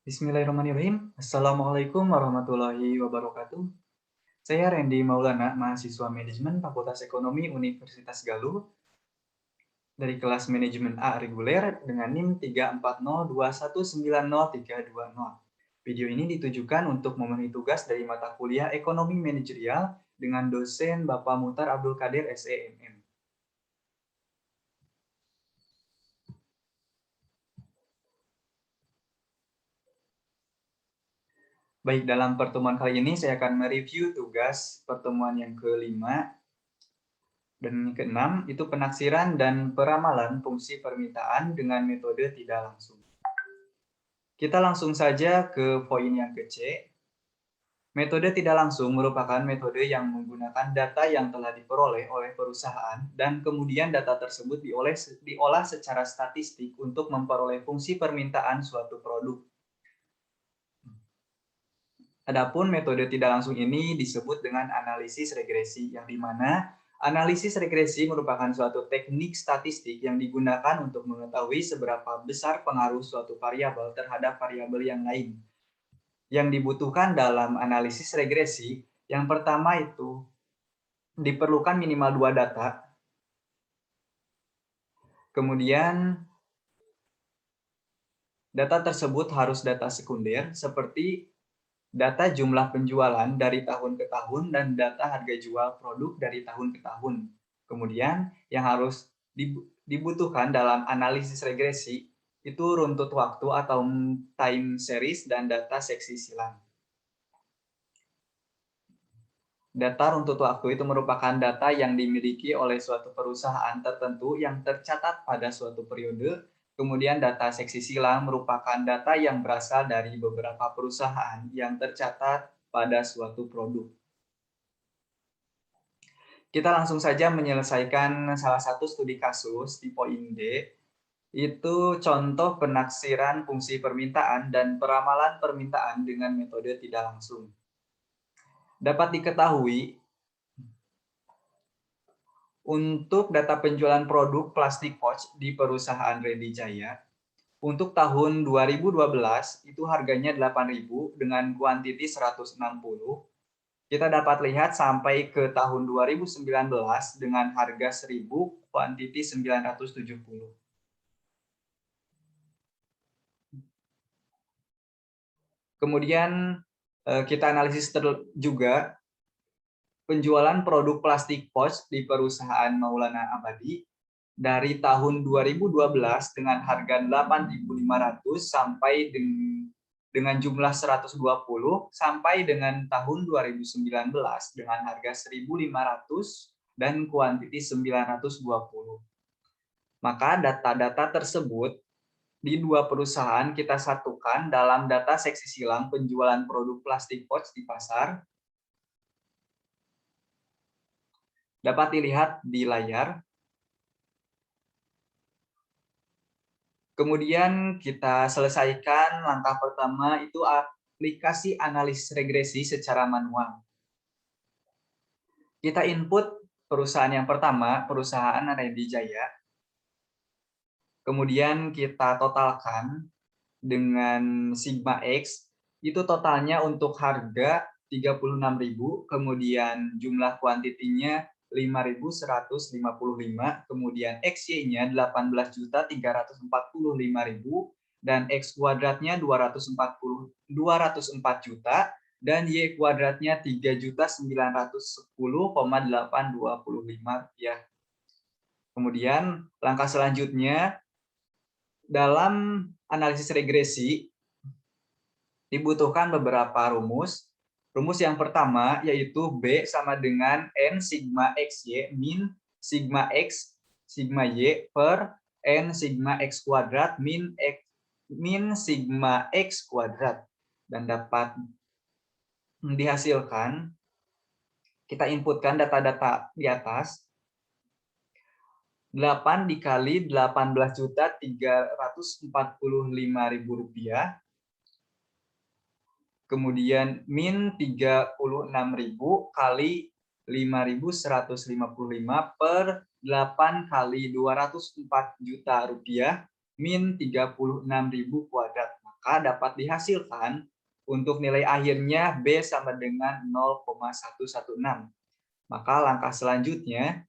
Bismillahirrahmanirrahim. Assalamualaikum warahmatullahi wabarakatuh. Saya Randy Maulana, mahasiswa manajemen Fakultas Ekonomi Universitas Galuh dari kelas manajemen A reguler dengan NIM 340219030. Video ini ditujukan untuk memenuhi tugas dari mata kuliah Ekonomi Manajerial dengan dosen Bapak Muhtar Abdul Qadir SEMM. Baik, dalam pertemuan kali ini saya akan mereview tugas pertemuan yang kelima dan yang keenam itu penaksiran dan peramalan fungsi permintaan dengan metode tidak langsung. Kita langsung saja ke poin yang ke C. Metode tidak langsung merupakan metode yang menggunakan data yang telah diperoleh oleh perusahaan dan kemudian data tersebut diolah secara statistik untuk memperoleh fungsi permintaan suatu produk. Adapun metode tidak langsung ini disebut dengan analisis regresi, yang dimana analisis regresi merupakan suatu teknik statistik yang digunakan untuk mengetahui seberapa besar pengaruh suatu variabel terhadap variabel yang lain. Yang dibutuhkan dalam analisis regresi, yang pertama itu diperlukan minimal 2 data. Kemudian data tersebut harus data sekunder seperti data jumlah penjualan dari tahun ke tahun dan data harga jual produk dari tahun ke tahun. Kemudian yang harus dibutuhkan dalam analisis regresi itu runtut waktu atau time series dan data seksi silang. Data runtut waktu itu merupakan data yang dimiliki oleh suatu perusahaan tertentu yang tercatat pada suatu periode. Kemudian data seksi silang merupakan data yang berasal dari beberapa perusahaan yang tercatat pada suatu produk. Kita langsung saja menyelesaikan salah satu studi kasus di poin D, itu contoh penaksiran fungsi permintaan dan peramalan permintaan dengan metode tidak langsung. Dapat diketahui, untuk data penjualan produk plastik pouch di perusahaan Randy Jaya, untuk tahun 2012 itu harganya 8.000 dengan kuantiti 160. Kita dapat lihat sampai ke tahun 2019 dengan harga 1.000, kuantiti 970. Kemudian kita analisis juga penjualan produk plastik pouch di perusahaan Maulana Abadi dari tahun 2012 dengan harga 8.500 sampai dengan jumlah 120 sampai dengan tahun 2019 dengan harga 1.500 dan kuantiti 920. Maka data-data tersebut di dua perusahaan kita satukan dalam data seksi silang penjualan produk plastik pouch di pasar. Dapat dilihat di layar. Kemudian kita selesaikan langkah pertama itu aplikasi analisis regresi secara manual. Kita input perusahaan yang pertama, perusahaan Randy Jaya. Kemudian kita totalkan dengan sigma X, itu totalnya untuk harga 36.000, kemudian jumlah kuantitinya 5.155, kemudian XY-nya 18.345.000 dan X kuadratnya 204 juta dan Y kuadratnya 3.910,825 rupiah. Kemudian langkah selanjutnya dalam analisis regresi dibutuhkan beberapa rumus. Rumus yang pertama yaitu B sama dengan N sigma XY min sigma X sigma Y per N sigma X kuadrat min sigma X kuadrat. Dan dapat dihasilkan, kita inputkan data-data di atas. 8 dikali 18.345.000 rupiah. Kemudian min 36.000 kali 5.155 per 8 kali 204 juta rupiah min 36.000 kuadrat. maka dapat dihasilkan untuk nilai akhirnya B sama dengan 0,116. Maka langkah selanjutnya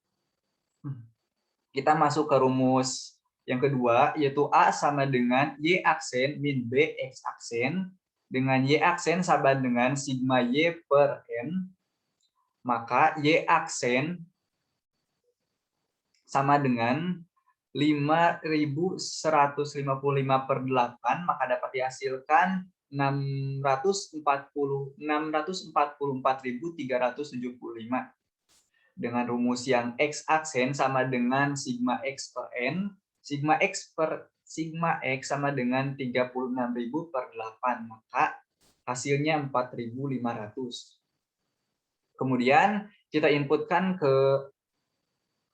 kita masuk ke rumus yang kedua, yaitu A sama dengan Y aksen min B X aksen, dengan Y aksen sama dengan sigma Y per N, maka Y aksen sama dengan 5.155 per 8, maka dapat dihasilkan 644.375. Dengan rumus yang X aksen sama dengan sigma X per N, sigma X sama dengan 36.000 per 8, maka hasilnya 4.500. Kemudian kita inputkan ke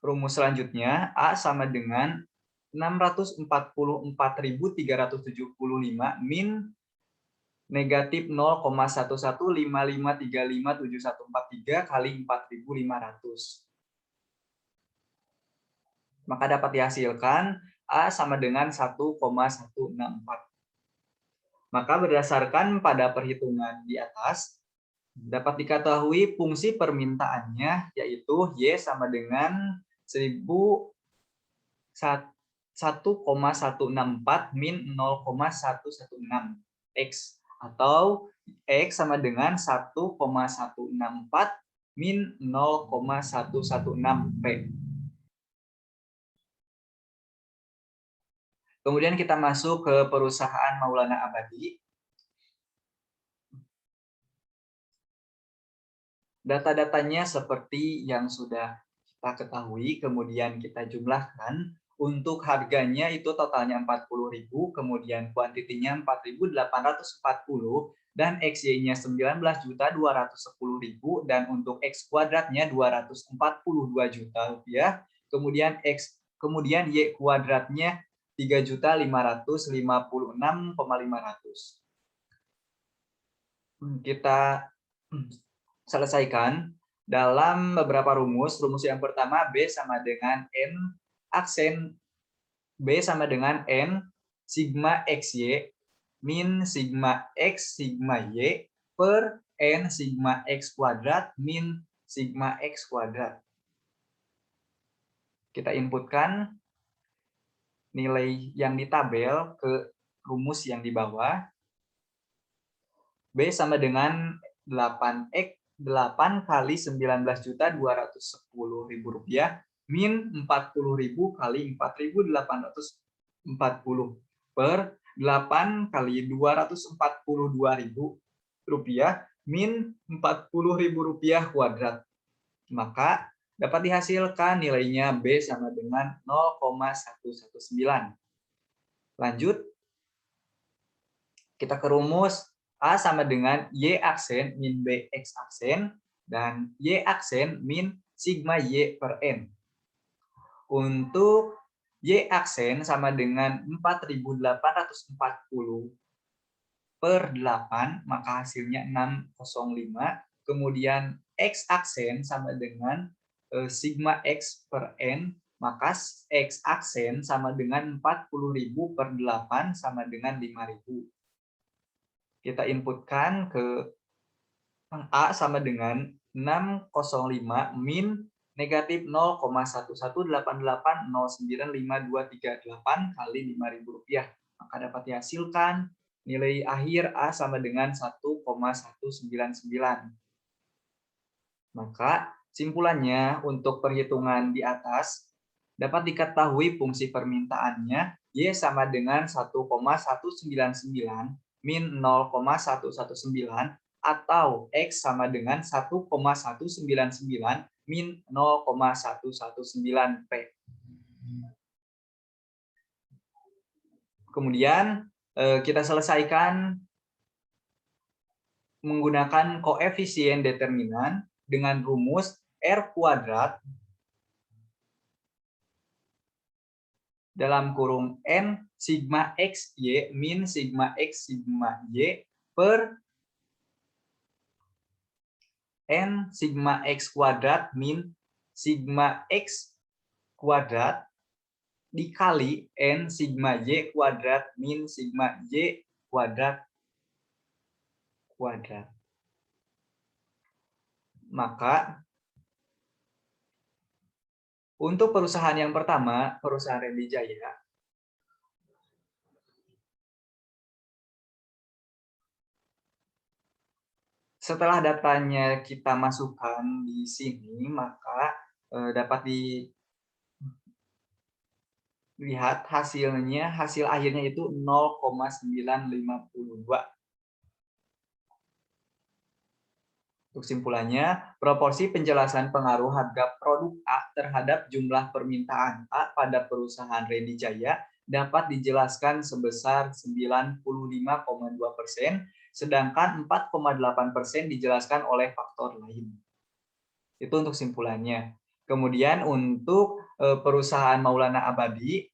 rumus selanjutnya, A sama dengan 644.375 min negatif 0,1155357143 kali 4.500. Maka dapat dihasilkan A sama dengan 1,164. Maka berdasarkan pada perhitungan di atas, dapat diketahui fungsi permintaannya yaitu Y sama dengan 1,164 min 0,116 X, atau X sama dengan 1,164 min 0,116 P. Kemudian kita masuk ke perusahaan Maulana Abadi. Data-datanya seperti yang sudah kita ketahui, kemudian kita jumlahkan. Untuk harganya itu totalnya 40.000, kemudian kuantitinya 4.840, dan XY-nya 19.210.000, dan untuk X kuadratnya 242 juta rupiah, kemudian Y kuadratnya 3.556.500. Kita selesaikan dalam beberapa rumus. Rumus yang pertama, B sama dengan N aksen B sama dengan N sigma XY min sigma X sigma Y per N sigma X kuadrat min sigma X kuadrat. Kita inputkan nilai yang di tabel ke rumus yang di bawah. B sama dengan 8 kali 19.210.000 rupiah min 40.000 kali 4.840 per 8 kali 242.000 rupiah min 40.000 rupiah kuadrat. Maka dapat dihasilkan nilainya B sama dengan 0,119. Lanjut, kita ke rumus A sama dengan Y aksen min B X aksen, dan Y aksen min sigma Y per N. Untuk Y aksen sama dengan 4.840 per 8, maka hasilnya 605. Kemudian X aksen sama dengan sigma X per N, maka X aksen sama dengan 40.000 per 8 sama dengan 5.000. Kita inputkan ke A sama dengan 605 min negatif 0,11880952338 kali 5.000 rupiah. Maka dapat dihasilkan nilai akhir A sama dengan 1,199. Maka simpulannya untuk perhitungan di atas dapat diketahui fungsi permintaannya Y sama dengan 1,199 min 0,119 atau X sama dengan 1,199 min 0,119 P. Kemudian kita selesaikan menggunakan koefisien determinan dengan rumus R kuadrat dalam kurung N sigma X Y min sigma X sigma Y per N sigma X kuadrat min sigma X kuadrat dikali N sigma Y kuadrat min sigma Y kuadrat. Maka untuk perusahaan yang pertama, perusahaan Randy Jaya, setelah datanya kita masukkan di sini, maka dapat dilihat hasilnya, hasil akhirnya itu 0,952. Untuk simpulannya, proporsi penjelasan pengaruh harga produk A terhadap jumlah permintaan A pada perusahaan Randy Jaya dapat dijelaskan sebesar 95,2%, sedangkan 4,8% dijelaskan oleh faktor lain. Itu untuk simpulannya. Kemudian untuk perusahaan Maulana Abadi,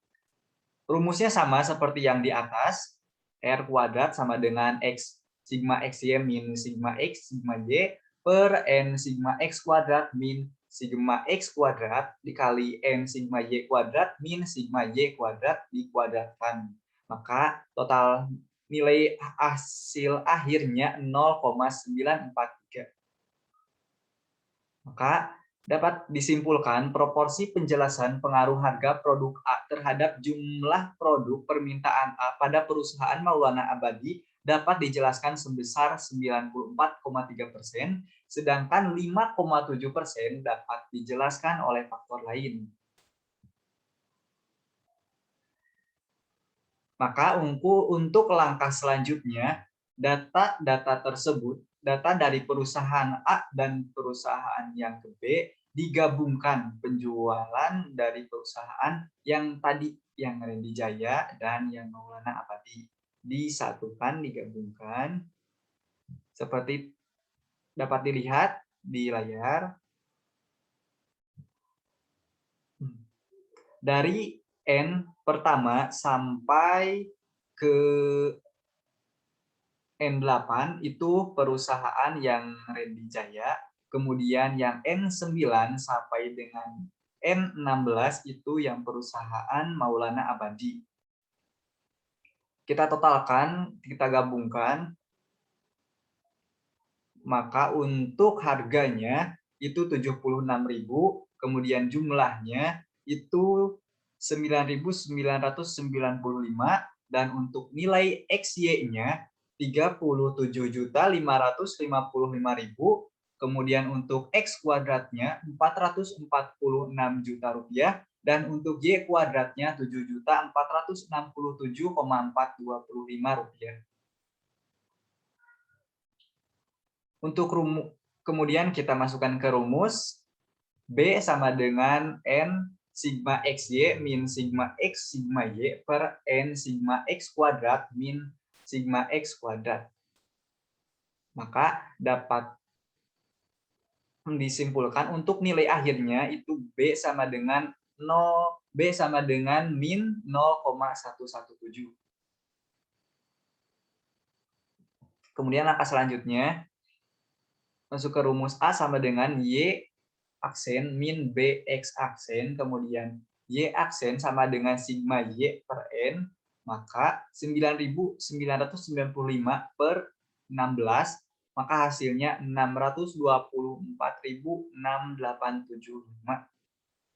rumusnya sama seperti yang di atas. R kuadrat sama dengan X sigma XY min sigma X sigma Y per N sigma X kuadrat min sigma X kuadrat dikali N sigma Y kuadrat min sigma Y kuadrat dikuadratkan. Maka total nilai hasil akhirnya 0,943. Maka dapat disimpulkan proporsi penjelasan pengaruh harga produk A terhadap jumlah produk permintaan A pada perusahaan Maulana Abadi dapat dijelaskan sebesar 94,3%, sedangkan 5,7% dapat dijelaskan oleh faktor lain. Maka untuk langkah selanjutnya, data tersebut, data dari perusahaan A dan perusahaan yang ke B digabungkan penjualan dari perusahaan yang tadi, yang Randy Jaya dan yang Maulana Abadi. Disatukan, digabungkan, seperti dapat dilihat di layar. Dari N pertama sampai ke N8 itu perusahaan yang Randy Jaya, kemudian yang N9 sampai dengan N16 itu yang perusahaan Maulana Abadi. Kita totalkan, kita gabungkan, maka untuk harganya itu 76.000, kemudian jumlahnya itu 9.995, dan untuk nilai XY-nya 37.555.000, kemudian untuk X kuadratnya 446 juta rupiah, dan untuk Y kuadratnya 7.467,425 rupiah. Untuk kemudian kita masukkan ke rumus, B sama dengan N sigma XY min sigma X sigma Y per N sigma X kuadrat min sigma X kuadrat. Maka dapat disimpulkan untuk nilai akhirnya itu B sama dengan 0, B sama dengan min 0,117. Kemudian langkah selanjutnya, masuk ke rumus A sama dengan Y aksen min BX aksen, kemudian Y aksen sama dengan sigma Y per N, maka 9.995 per 16, maka hasilnya 624.675.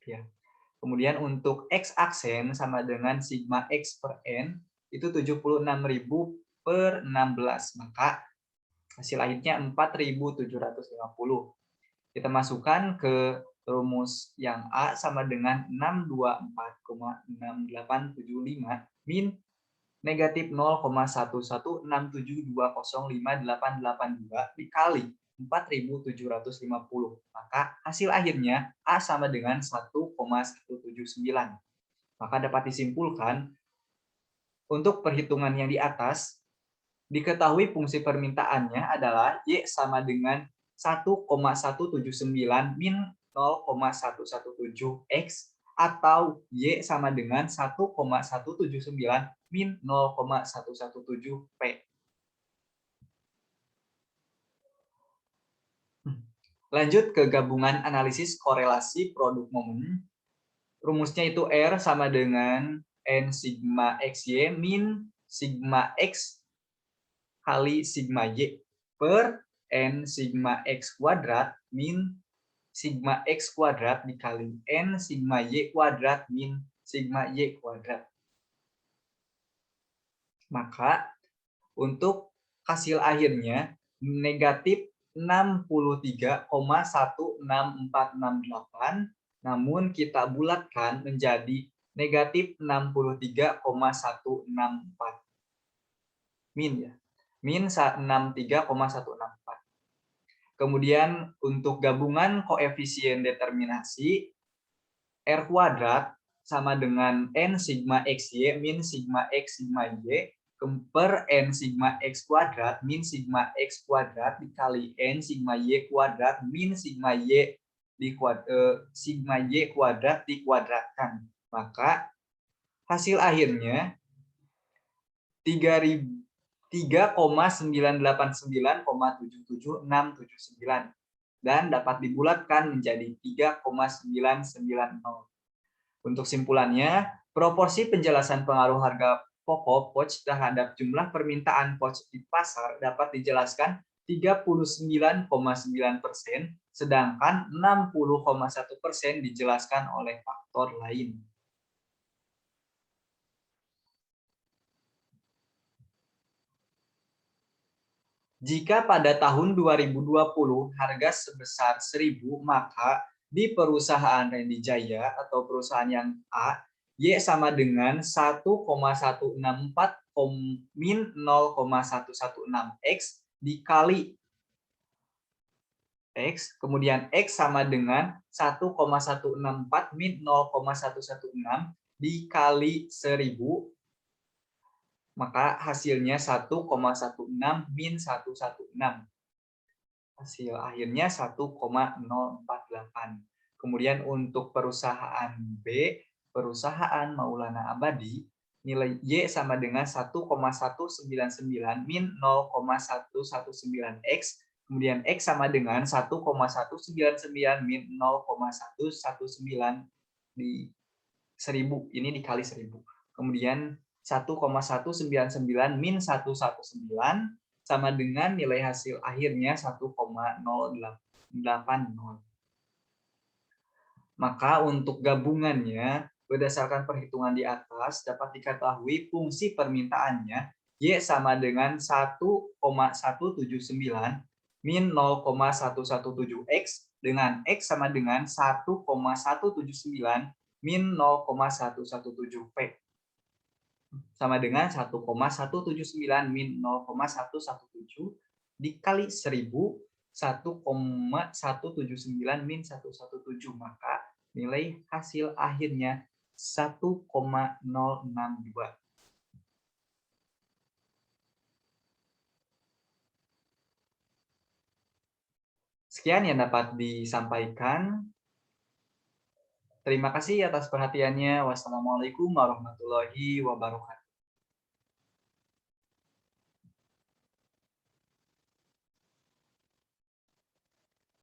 Ya. Kemudian untuk X aksen sama dengan sigma X per N, itu 76.000 per 16, maka hasil akhirnya 4.750. Kita masukkan ke rumus yang A sama dengan 624,6875 min negatif 0,11672058882 dikali 4.750. Maka hasil akhirnya A sama dengan 1,179. Maka dapat disimpulkan untuk perhitungan yang di atas, diketahui fungsi permintaannya adalah Y sama dengan 1,179 min 0,117X atau Y sama dengan 1,179 min 0,117P. Lanjut ke gabungan analisis korelasi produk momen. Rumusnya itu R sama dengan N sigma XY min sigma X kali sigma Y per N sigma X kuadrat min sigma X kuadrat dikali N sigma Y kuadrat min sigma Y kuadrat. Maka untuk hasil akhirnya negatif 63,16468, namun kita bulatkan menjadi negatif 63,164. Min ya. Min 63,164. Kemudian untuk gabungan koefisien determinasi R kuadrat sama dengan N sigma XY min sigma X sigma Y per N sigma X kuadrat min sigma X kuadrat dikali N sigma Y kuadrat min sigma Y sigma Y kuadrat dikuadratkan. Maka hasil akhirnya 3,989,77679 dan dapat dibulatkan menjadi 3,990. Untuk simpulannya, proporsi penjelasan pengaruh harga pokok POJ terhadap jumlah permintaan POJ di pasar dapat dijelaskan 39,9%, sedangkan 60,1% dijelaskan oleh faktor lain. Jika pada tahun 2020 harga sebesar 1.000, maka di perusahaan Randy Jaya atau perusahaan yang A, Y sama dengan 1,164 min 0,116 X dikali X, kemudian X sama dengan 1,164 min 0,116 dikali 1.000, maka hasilnya 1,16 min 116. Hasil akhirnya 1,048. Kemudian untuk perusahaan B, perusahaan Maulana Abadi, nilai Y sama dengan 1,199 min 0,119 X, kemudian X sama dengan 1,199 min 0,119 di 1.000, ini dikali 1.000. Kemudian 1,199 min 119 sama dengan nilai hasil akhirnya 1,080. Maka untuk gabungannya, berdasarkan perhitungan di atas, dapat diketahui fungsi permintaannya Y sama dengan 1,179 min 0,117X dengan X sama dengan 1,179 min 0,117P. Sama dengan 1,179 min 0,117 dikali 1.000, 1,179 min 117, maka nilai hasil akhirnya 1,062. Sekian yang dapat disampaikan. Terima kasih atas perhatiannya. Wassalamualaikum warahmatullahi wabarakatuh.